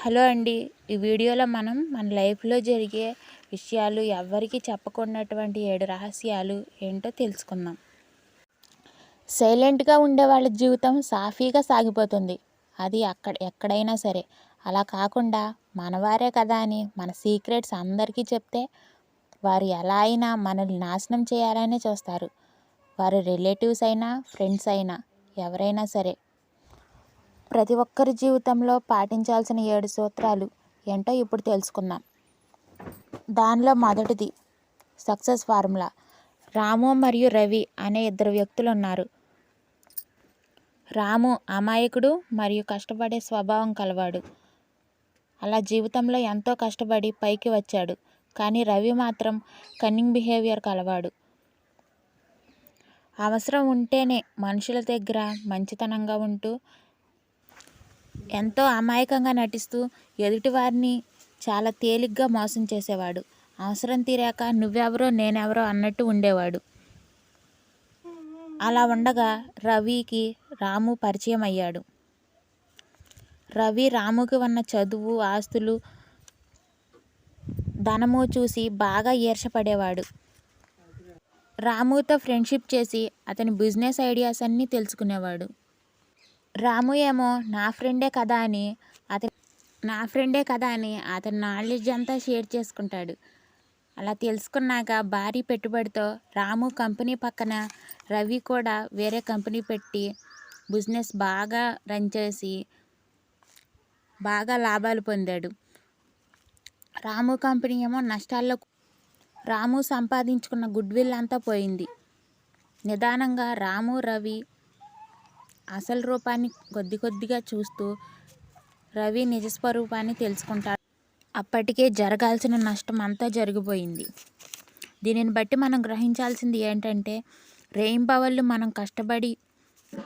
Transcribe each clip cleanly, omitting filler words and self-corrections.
Hello అండి. ఈ వీడియోలో మనం మన లైఫ్లో జరిగే విషయాలు ఎవ్వరికీ చెప్పకున్నటువంటి 7 రహస్యాలు ఏంటో తెలుసుకుందాం. సైలెంట్గా ఉండే వాళ్ళ జీవితం సాఫీగా సాగిపోతుంది. అది ఎక్కడైనా సరే. అలా కాకుండా మనవారే కదా అని మన సీక్రెట్స్ అందరికీ చెప్తే వారు ఎలా అయినా మనల్ని నాశనం చేయాలనే చూస్తారు. వారి రిలేటివ్స్ అయినా ఫ్రెండ్స్ అయినా ఎవరైనా సరే. ప్రతి ఒక్కరి జీవితంలో పాటించాల్సిన 7 సూత్రాలు ఏంటో ఇప్పుడు తెలుసుకుందాం. దానిలో మొదటిది సక్సెస్ ఫార్ములా. రాము మరియు రవి అనే 2 వ్యక్తులు ఉన్నారు. రాము అమాయకుడు మరియు కష్టపడే స్వభావం కలవాడు. అలా జీవితంలో ఎంతో కష్టపడి పైకి వచ్చాడు. కానీ రవి మాత్రం కన్నింగ్ బిహేవియర్ కలవాడు. అవసరం ఉంటేనే మనుషుల దగ్గర మంచితనంగా ఉంటూ ఎంతో అమాయకంగా నటిస్తూ ఎదుటివారిని చాలా తేలిగ్గా మోసం చేసేవాడు. అవసరం తీరాక నువ్వెవరో నేనెవరో అన్నట్టు ఉండేవాడు. అలా ఉండగా రవికి రాము పరిచయం అయ్యాడు. రవి రాముకి ఉన్న చదువు, ఆస్తులు, ధనము చూసి బాగా ఈర్ష్యపడేవాడు. రాముతో ఫ్రెండ్షిప్ చేసి అతని బిజినెస్ ఐడియాస్ అన్నీ తెలుసుకునేవాడు. రాము ఏమో నా ఫ్రెండే కదా అని అతని నాలెడ్జ్ అంతా షేర్ చేసుకుంటాడు. అలా తెలుసుకున్నాక భారీ పెట్టుబడితో రాము కంపెనీ పక్కన రవి కూడా వేరే కంపెనీ పెట్టి బిజినెస్ బాగా రన్ చేసి బాగా లాభాలు పొందాడు. రాము కంపెనీ ఏమో నష్టాల్లో. రాము సంపాదించుకున్న గుడ్విల్ అంతా పోయింది. నిదానంగా రాము రవి అసలు రూపాన్ని కొద్దిగా చూస్తూ రవి నిజస్వరూపాన్ని తెలుసుకుంటాడు. అప్పటికే జరగాల్సిన నష్టం అంతా జరిగిపోయింది. దీనిని బట్టి మనం గ్రహించాల్సింది ఏంటంటే రేయింబవళ్ళు మనం కష్టపడి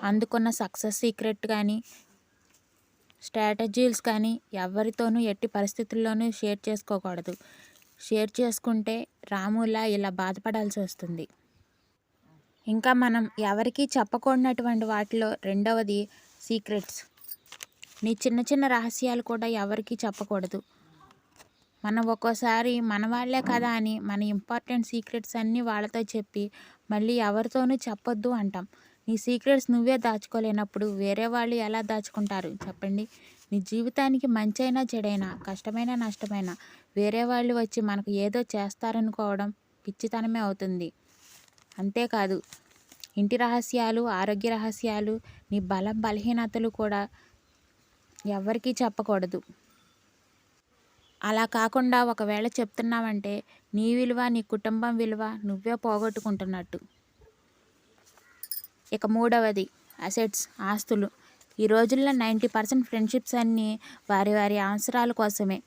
అందుకున్న సక్సెస్ సీక్రెట్ కానీ స్ట్రాటజీస్ కానీ ఎవరితోనూ ఎట్టి పరిస్థితుల్లోనూ షేర్ చేసుకోకూడదు. షేర్ చేసుకుంటే రాములా ఇలా బాధపడాల్సి వస్తుంది. ఇంకా మనం ఎవరికీ చెప్పకూడనటువంటి వాటిలో రెండవది సీక్రెట్స్. నీ చిన్న రహస్యాలు కూడా ఎవరికీ చెప్పకూడదు. మనం ఒక్కోసారి మన వాళ్ళే కదా అని మన ఇంపార్టెంట్ సీక్రెట్స్ అన్నీ వాళ్ళతో చెప్పి మళ్ళీ ఎవరితోనూ చెప్పొద్దు అంటాం. నీ సీక్రెట్స్ నువ్వే దాచుకోలేనప్పుడు వేరే వాళ్ళు ఎలా దాచుకుంటారు చెప్పండి. నీ జీవితానికి మంచైనా చెడైనా కష్టమైనా నష్టమైనా వేరే వాళ్ళు వచ్చి మనకు ఏదో చేస్తారనుకోవడం పిచ్చితనమే అవుతుంది. అంతేకాదు ఇంటి రహస్యాలు, ఆరోగ్య రహస్యాలు, నీ బలం బలహీనతలు కూడా ఎవరికీ చెప్పకూడదు. అలా కాకుండా ఒకవేళ చెప్తున్నావంటే నీ విలువ, నీ కుటుంబం విలువ నువ్వే పోగొట్టుకుంటున్నట్టు. ఇక మూడవది అసెట్స్, ఆస్తులు. ఈ రోజుల్లో 90% ఫ్రెండ్షిప్స్ అన్నీ వారి అవసరాల కోసమే.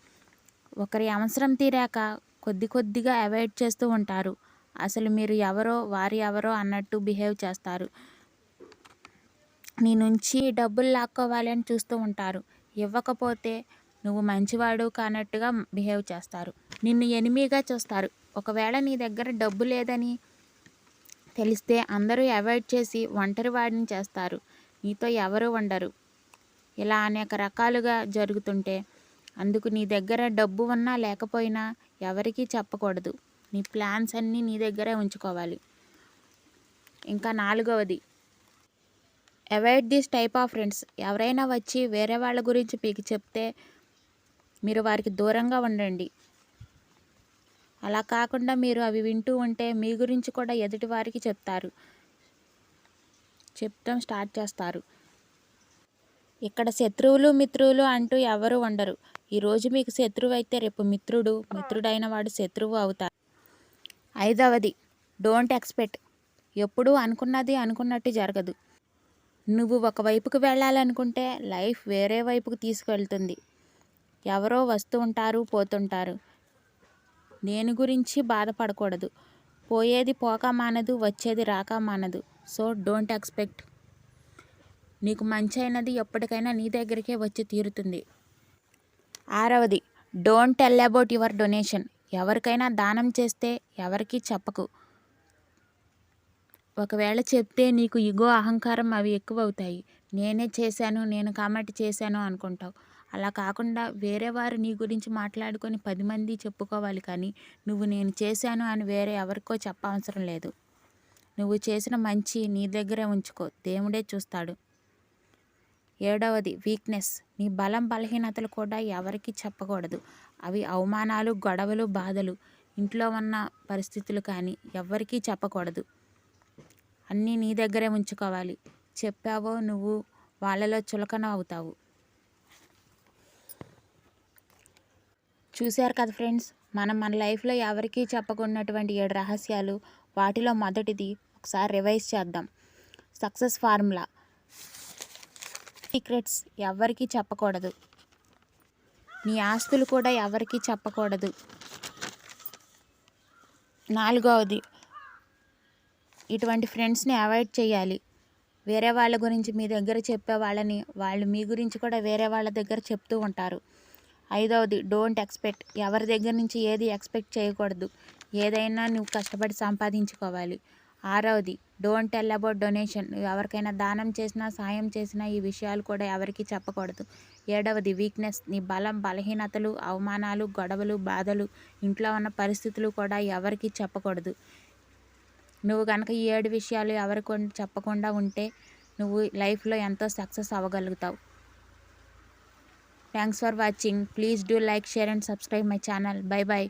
ఒకరి అవసరం తీరాక కొద్దిగా అవాయిడ్ చేస్తూ ఉంటారు. అసలు మీరు ఎవరో వారు ఎవరో అన్నట్టు బిహేవ్ చేస్తారు. నీ నుంచి డబ్బులు లాక్కోవాలి అని చూస్తూ ఉంటారు. ఇవ్వకపోతే నువ్వు మంచివాడు కానట్టుగా బిహేవ్ చేస్తారు. నిన్ను ఎనిమిగా చూస్తారు. ఒకవేళ నీ దగ్గర డబ్బు లేదని తెలిస్తే అందరూ అవాయిడ్ చేసి ఒంటరి వాడిని చేస్తారు. నీతో ఎవరు ఉండరు. ఇలా అనేక రకాలుగా జరుగుతుంటే అందుకు నీ దగ్గర డబ్బు ఉన్నా లేకపోయినా ఎవరికీ చెప్పకూడదు. నీ ప్లాన్స్ అన్నీ నీ దగ్గరే ఉంచుకోవాలి. ఇంకా నాలుగవది avoid this type of friends. ఎవరైనా వచ్చి వేరే వాళ్ళ గురించి మీకు చెప్తే మీరు వారికి దూరంగా ఉండండి. అలా కాకుండా మీరు అవి వింటూ ఉంటే మీ గురించి కూడా ఎదుటి వారికి చెప్తాం స్టార్ట్ చేస్తారు. ఇక్కడ శత్రువులు మిత్రులు అంటూ ఎవరు ఉండరు. ఈరోజు మీకు శత్రువు అయితే రేపు మిత్రుడైన వాడు శత్రువు అవుతారు. ఐదవది డోంట్ ఎక్స్పెక్ట్. ఎప్పుడూ అనుకున్నది అనుకున్నట్టు జరగదు. నువ్వు ఒకవైపుకు వెళ్ళాలనుకుంటే లైఫ్ వేరే వైపుకు తీసుకువెళ్తుంది. ఎవరో వస్తూ ఉంటారు, పోతుంటారు. దేని గురించి బాధపడకూడదు. పోయేది పోక మానదు, వచ్చేది రాక మానదు. So don't expect. నీకు మంచి అయినది ఎప్పటికైనా నీ దగ్గరికే వచ్చి తీరుతుంది. ఆరవది don't tell about your donation. ఎవరికైనా దానం చేస్తే ఎవరికీ చెప్పకు. ఒకవేళ చెప్తే నీకు ఇగో, అహంకారం అవి ఎక్కువ అవుతాయి. నేనే చేశాను, నేను కాబట్టి చేశాను అనుకుంటావు. అలా కాకుండా వేరే వారు నీ గురించి మాట్లాడుకొని 10 మంది చెప్పుకోవాలి, కానీ నువ్వు నేను చేశాను అని వేరే ఎవరికో చెప్పవసరం లేదు. నువ్వు చేసిన మంచి నీ దగ్గరే ఉంచుకో, దేవుడే చూస్తాడు. 7వది వీక్నెస్. నీ బలం బలహీనతలు కూడా ఎవరికి చెప్పకూడదు. అవి అవమానాలు, గొడవలు, బాధలు, ఇంట్లో ఉన్న పరిస్థితులు కానీ ఎవ్వరికీ చెప్పకూడదు. అన్నీ నీ దగ్గరే ఉంచుకోవాలి. చెప్పావో నువ్వు వాళ్ళలో చులకన అవుతావు. చూశారు కదా ఫ్రెండ్స్, మనం మన లైఫ్లో ఎవరికీ చెప్పకున్నటువంటి 7 రహస్యాలు. వాటిలో మొదటిది ఒకసారి రివైజ్ చేద్దాం. Success formula. సీక్రెట్స్ ఎవరికీ చెప్పకూడదు. నీ ఆస్తులు కూడా ఎవరికీ చెప్పకూడదు. 4వది, ఇటువంటి ఫ్రెండ్స్ని అవాయిడ్ చేయాలి. వేరే వాళ్ళ గురించి మీ దగ్గర చెప్పే వాళ్ళని వాళ్ళు మీ గురించి కూడా వేరే వాళ్ళ దగ్గర చెప్తూ ఉంటారు. 5వది, డోంట్ ఎక్స్పెక్ట్. ఎవరి దగ్గర నుంచి ఏది ఎక్స్పెక్ట్ చేయకూడదు. ఏదైనా నువ్వు కష్టపడి సంపాదించుకోవాలి. 6వది, డోంట్ టెల్ అబౌట్ డొనేషన్. నువ్వు ఎవరికైనా దానం చేసినా, సాయం చేసినా ఈ విషయాలు కూడా ఎవరికీ చెప్పకూడదు. 7వది, వీక్నెస్. నీ బలం బలహీనతలు, అవమానాలు, గొడవలు, బాధలు, ఇంట్లో ఉన్న పరిస్థితులు కూడా ఎవరికీ చెప్పకూడదు. నువ్వు కనుక ఈ 7 విషయాలు ఎవరికి చెప్పకుండా ఉంటే నువ్వు లైఫ్లో ఎంతో సక్సెస్ అవ్వగలుగుతావు. Thanks for watching. Please do like, share and subscribe my channel. Bye by.